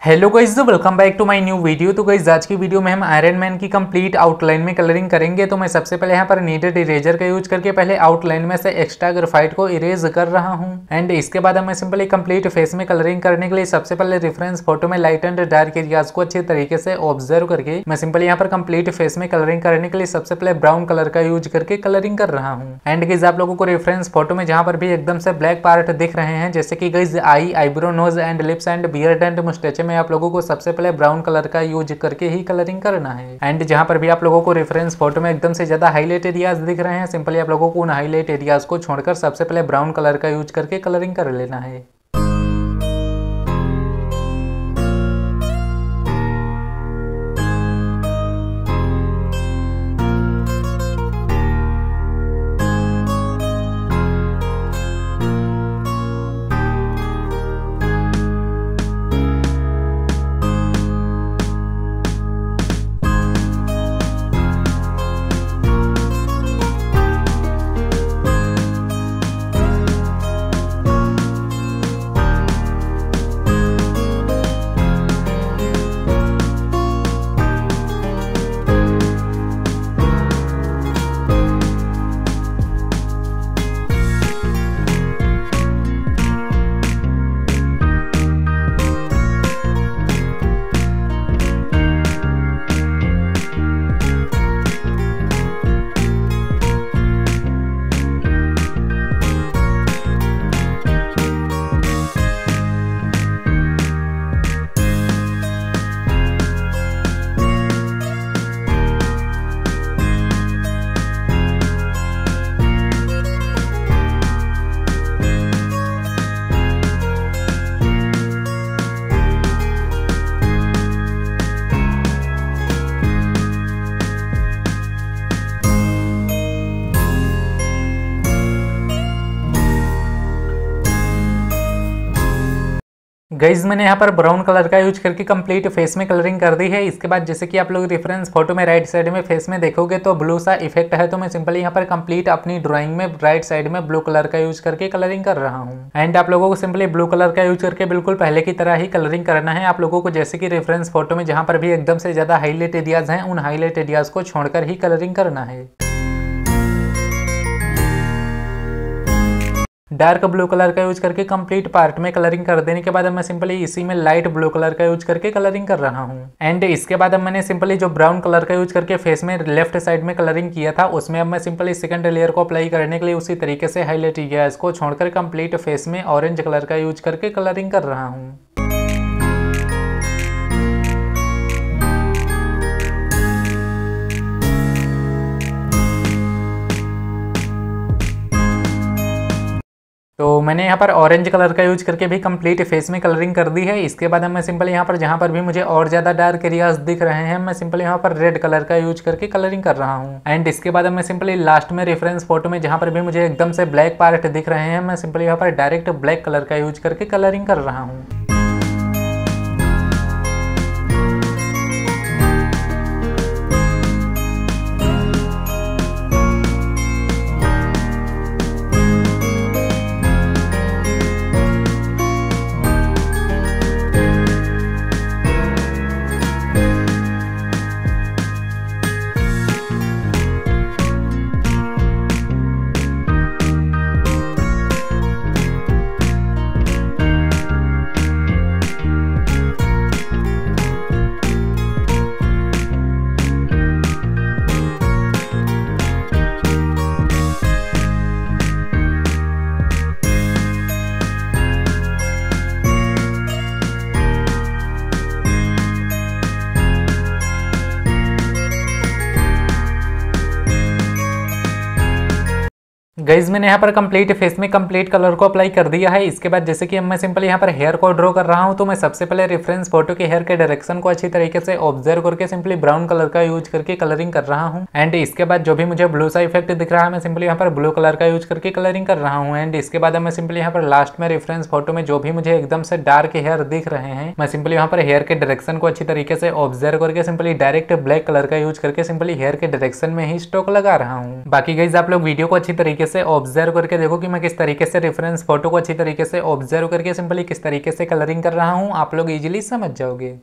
Hello guys, welcome back to my new video. तो guys आज की वीडियो में हम आयरन मैन की कंप्लीट आउटलाइन में कलरिंग करेंगे। तो मैं सबसे पहले यहाँ पर नीडेड इरेजर का यूज करके पहले आउटलाइन में से एक्स्ट्रा ग्रेफाइट को इरेज कर रहा हूँ। एंड इसके बाद मैं सिंपली कंप्लीट फेस में कलरिंग करने के लिए सबसे पहले रेफरेंस फोटो में लाइट एंड डार्क एरियाज को अच्छे तरीके से ऑब्जर्व करके मैं सिंपली यहाँ पर कंप्लीट फेस में कलरिंग करने के लिए सबसे पहले ब्राउन कलर का यूज करके कलरिंग कर रहा हूँ। एंड गाइस आप लोगों को रेफरेंस फोटो में जहाँ पर भी एकदम से ब्लैक पार्ट दिख रहे हैं, जैसे कि guys eye, eyebrow, nose and lips and beard and moustache में आप लोगों को सबसे पहले ब्राउन कलर का यूज करके ही कलरिंग करना है। एंड जहां पर भी आप लोगों को रेफरेंस फोटो में एकदम से ज्यादा हाईलाइट एरियाज दिख रहे हैं, सिंपली आप लोगों को उन हाईलाइट एरियाज को छोड़कर सबसे पहले ब्राउन कलर का यूज करके कलरिंग कर लेना है। गाइज मैंने यहाँ पर ब्राउन कलर का यूज करके कंप्लीट फेस में कलरिंग कर दी है। इसके बाद जैसे कि आप लोग रेफरेंस फोटो में राइट साइड में फेस में देखोगे तो ब्लू सा इफेक्ट है, तो मैं सिंपली यहाँ पर कंप्लीट अपनी ड्राइंग में राइट साइड में ब्लू कलर का यूज करके कलरिंग कर रहा हूँ। एंड आप लोगों को सिंपली ब्लू कलर का यूज करके बिल्कुल पहले की तरह ही कलरिंग करना है। आप लोगों को जैसे कि रेफरेंस फोटो में जहाँ पर भी एकदम से ज्यादा हाईलाइट एरियाज हैं, उन हाईलाइट एरियाज को छोड़कर ही कलरिंग करना है। डार्क ब्लू कलर का यूज करके कंप्लीट पार्ट में कलरिंग कर देने के बाद अब मैं सिंपली इसी में लाइट ब्लू कलर का यूज करके कलरिंग कर रहा हूँ। एंड इसके बाद अब मैंने सिंपली जो ब्राउन कलर का यूज करके फेस में लेफ्ट साइड में कलरिंग किया था, उसमें अब मैं सिंपली सेकंड लेयर को अप्लाई करने के लिए उसी तरीके से हाईलाइट एरियाज को छोड़कर कंप्लीट फेस में ऑरेंज कलर का यूज करके कलरिंग कर रहा हूँ। तो मैंने यहाँ पर ऑरेंज कलर का यूज करके भी कंप्लीट फेस में कलरिंग कर दी है। इसके बाद मैं सिंपल यहाँ पर जहाँ पर भी मुझे और ज़्यादा डार्क एरियाज दिख रहे हैं, मैं सिंपल यहाँ पर रेड कलर का यूज करके कलरिंग कर रहा हूँ। एंड इसके बाद मैं सिंपली लास्ट में रेफरेंस फोटो में जहाँ पर भी मुझे एकदम से ब्लैक पार्ट दिख रहे हैं, मैं सिंपली यहाँ पर डायरेक्ट ब्लैक कलर का यूज करके कलरिंग कर रहा हूँ। गाइज मैंने यहाँ पर कंप्लीट फेस में कंप्लीट कलर को अप्लाई कर दिया है। इसके बाद जैसे कि मैं सिंपली यहाँ पर हेयर को ड्रॉ कर रहा हूँ, तो मैं सबसे पहले रेफरेंस फोटो के हेयर के डायरेक्शन को अच्छी तरीके से ऑब्जर्व करके सिंपली ब्राउन कलर का यूज करके कलरिंग कर रहा हूँ। एंड इसके बाद जो भी मुझे ब्लू सा इफेक्ट दिख रहा है, मैं सिंपली यहाँ पर ब्लू कलर का यूज करके कलरिंग कर रहा हूँ। एंड इसके बाद मैं सिंपली यहाँ पर लास्ट में रेफरेंस फोटो में जो भी मुझे एकदम से डार्क हेयर दिख रहे हैं, मैं सिंपली यहाँ पर हेयर के डायरेक्शन को अच्छी तरीके से ऑब्जर्व करके सिंपली डायरेक्ट ब्लैक कलर का यूज करके सिंपली हेयर के डायरेक्शन में ही स्ट्रोक लगा रहा हूँ। बाकी गाइज आप लोग वीडियो को अच्छी तरीके से ऑब्जर्व करके देखो कि मैं किस तरीके से रेफरेंस फोटो को अच्छी तरीके से ऑब्जर्व करके सिंपली किस तरीके से कलरिंग कर रहा हूँ, आप लोग इजीली समझ जाओगे।